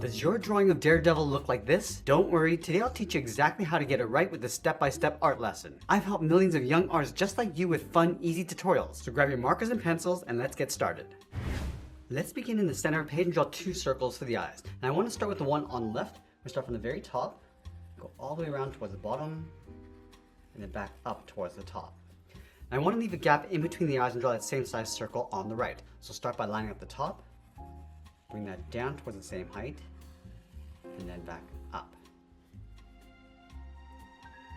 Does your drawing of Daredevil look like this? Don't worry, today I'll teach you exactly how to get it right with this step-by-step art lesson. I've helped millions of young artists just like you with fun, easy tutorials. So grab your markers and pencils and let's get started. Let's begin in the center of the page and draw 2 circles for the eyes. Now I want to start with the one on the left. We start from the very top, go all the way around towards the bottom, and then back up towards the top. Now I want to leave a gap in between the eyes and draw that same size circle on the right. So start by lining up the top, bring that down towards the same height, and then back up.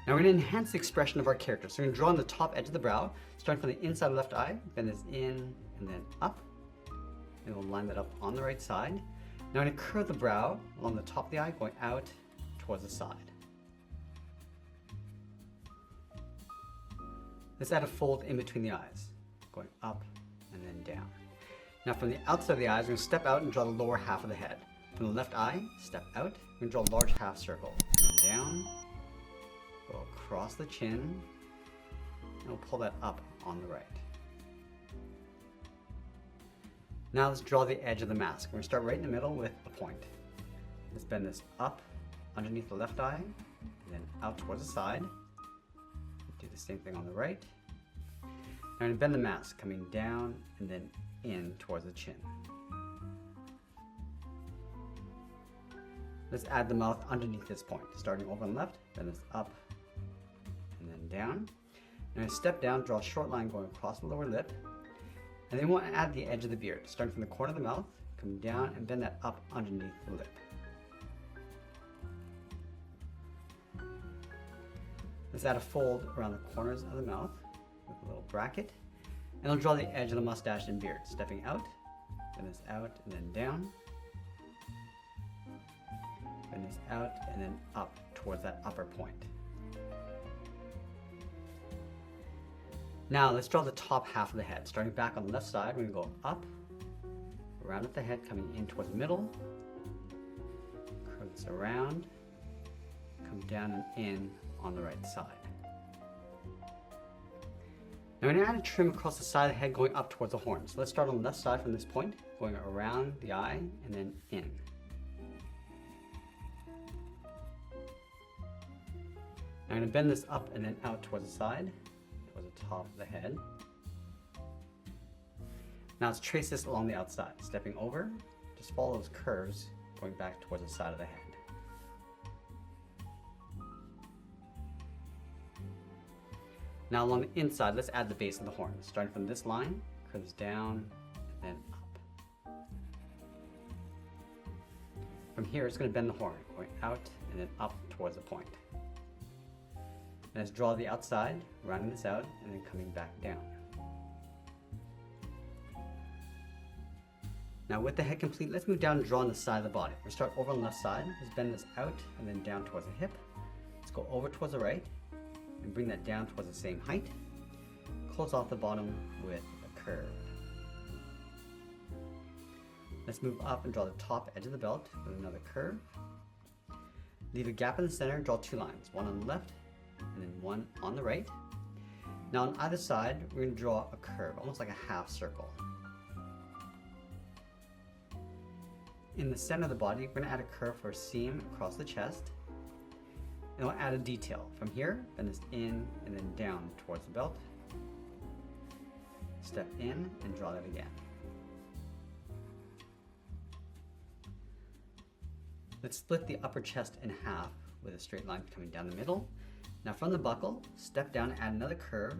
Now we're going to enhance the expression of our character. So we're going to draw on the top edge of the brow, starting from the inside of the left eye, bend this in and then up, and we'll line that up on the right side. Now I'm going to curve the brow along the top of the eye, going out towards the side. Let's add a fold in between the eyes, going up and then down. Now from the outside of the eyes, we're going to step out and draw the lower half of the head. From the left eye, step out, we're going to draw a large half circle. And down, go across the chin, and we'll pull that up on the right. Now let's draw the edge of the mask. We're going to start right in the middle with a point. Let's bend this up underneath the left eye, and then out towards the side. Do the same thing on the right. Now I'm going to bend the mask, coming down and then in towards the chin. Let's add the mouth underneath this point. Starting over on the left, bend this up and then down. Now I step down, draw a short line going across the lower lip. And then we want to add the edge of the beard. Starting from the corner of the mouth, come down and bend that up underneath the lip. Let's add a fold around the corners of the mouth with a little bracket. And I'll draw the edge of the mustache and beard. Stepping out, bend this out and then down. Bend this out and then up towards that upper point. Now let's draw the top half of the head. Starting back on the left side, we're going to go up, round up the head, coming in towards the middle, curve this around, come down and in on the right side. Now we're going to add a trim across the side of the head going up towards the horns. So let's start on the left side from this point, going around the eye and then in. Now I'm going to bend this up and then out towards the side, towards the top of the head. Now let's trace this along the outside, stepping over, just follow those curves, going back towards the side of the head. Now along the inside, let's add the base of the horn. Starting from this line, curves down, and then up. From here, it's going to bend the horn, going out and then up towards the point. And let's draw the outside, rounding this out, and then coming back down. Now with the head complete, let's move down and draw on the side of the body. We'll start over on the left side, let's bend this out and then down towards the hip. Let's go over towards the right, and bring that down towards the same height. Close off the bottom with a curve. Let's move up and draw the top edge of the belt with another curve. Leave a gap in the center and draw 2 lines, one on the left and then one on the right. Now on either side, we're going to draw a curve, almost like a half circle. In the center of the body, we're going to add a curve for a seam across the chest. And we'll add a detail. From here, bend this in and then down towards the belt. Step in and draw that again. Let's split the upper chest in half with a straight line coming down the middle. Now from the buckle, step down and add another curve,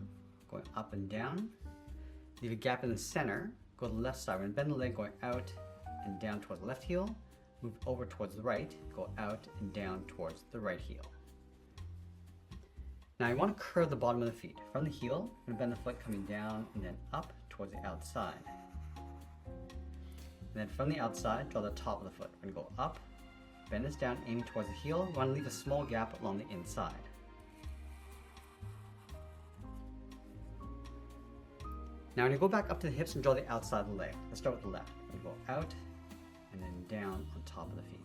going up and down. Leave a gap in the center, go to the left side. We're going to bend the leg going out and down towards the left heel. Move over towards the right, go out and down towards the right heel. Now you want to curve the bottom of the feet. From the heel, we're going to bend the foot coming down and then up towards the outside. And then from the outside, draw the top of the foot. We're going to go up, bend this down, aiming towards the heel. We want to leave a small gap along the inside. Now I'm going to go back up to the hips and draw the outside of the leg. Let's start with the left. We're going to go out and then down on top of the feet.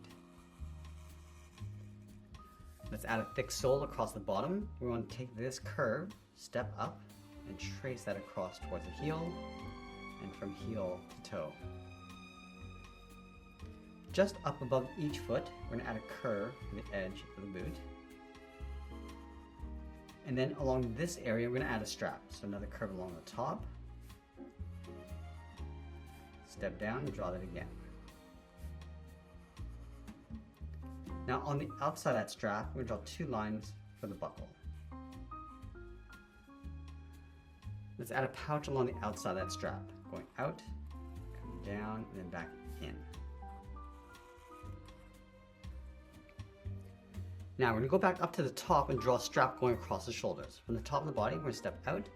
Let's add a thick sole across the bottom. We want to take this curve, step up, and trace that across towards the heel, and from heel to toe. just up above each foot, we're going to add a curve to the edge of the boot. And then along this area, we're going to add a strap. So another curve along the top. Step down and draw that again. Now on the outside of that strap, we're going to draw 2 lines for the buckle. Let's add a pouch along the outside of that strap, going out, coming down, and then back in. Now we're going to go back up to the top and draw a strap going across the shoulders. From the top of the body, we're going to step out,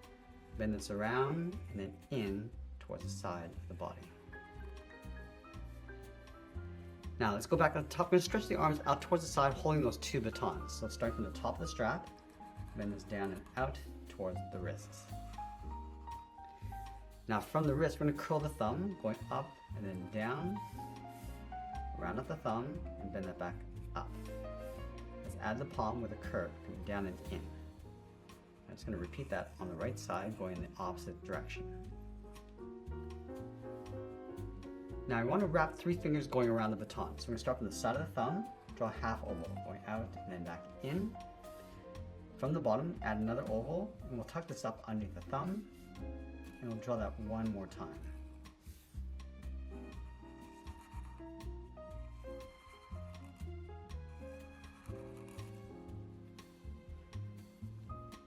bend this around, and then in towards the side of the body. Now let's go back on top. We're going to stretch the arms out towards the side, holding those 2 batons. So starting from the top of the strap, bend this down and out towards the wrists. Now from the wrist, we're going to curl the thumb, going up and then down, round up the thumb, and bend that back up. Let's add the palm with a curve, coming down and in. I'm just going to repeat that on the right side, going in the opposite direction. Now I want to wrap 3 fingers going around the baton. So we're going to start from the side of the thumb, draw a half oval, going out and then back in. From the bottom, add another oval, and we'll tuck this up underneath the thumb, and we'll draw that 1 more time.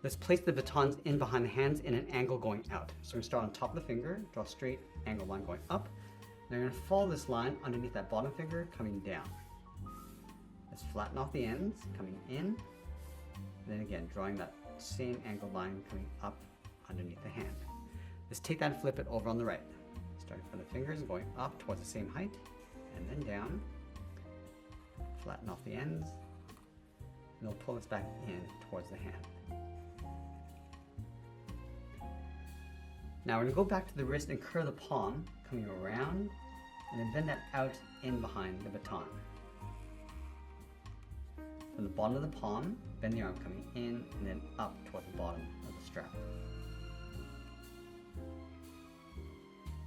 Let's place the batons in behind the hands in an angle going out. So we're going to start on top of the finger, draw a straight angle line going up. Now you're going to follow this line underneath that bottom finger, coming down. Let's flatten off the ends, coming in. And then again, drawing that same angled line coming up underneath the hand. Let's take that and flip it over on the right. Starting from the fingers, going up towards the same height, and then down. Flatten off the ends, and we'll pull this back in towards the hand. Now we're going to go back to the wrist and curve the palm, coming around, and then bend that out in behind the baton. From the bottom of the palm, bend the arm coming in and then up toward the bottom of the strap.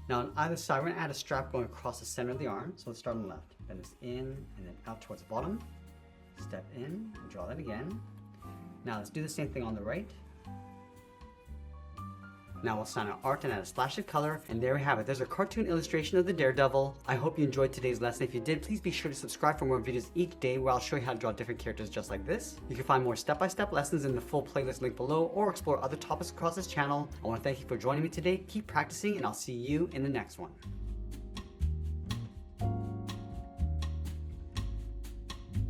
Now on either side, we're going to add a strap going across the center of the arm. So let's start on the left. Bend this in and then out towards the bottom. Step in and draw that again. Now let's do the same thing on the right. Now we'll sign our art and add a splash of color, and there we have it. There's a cartoon illustration of the Daredevil. I hope you enjoyed today's lesson. If you did, please be sure to subscribe for more videos each day where I'll show you how to draw different characters just like this. You can find more step-by-step lessons in the full playlist link below, or explore other topics across this channel. I want to thank you for joining me today. Keep practicing, and I'll see you in the next one.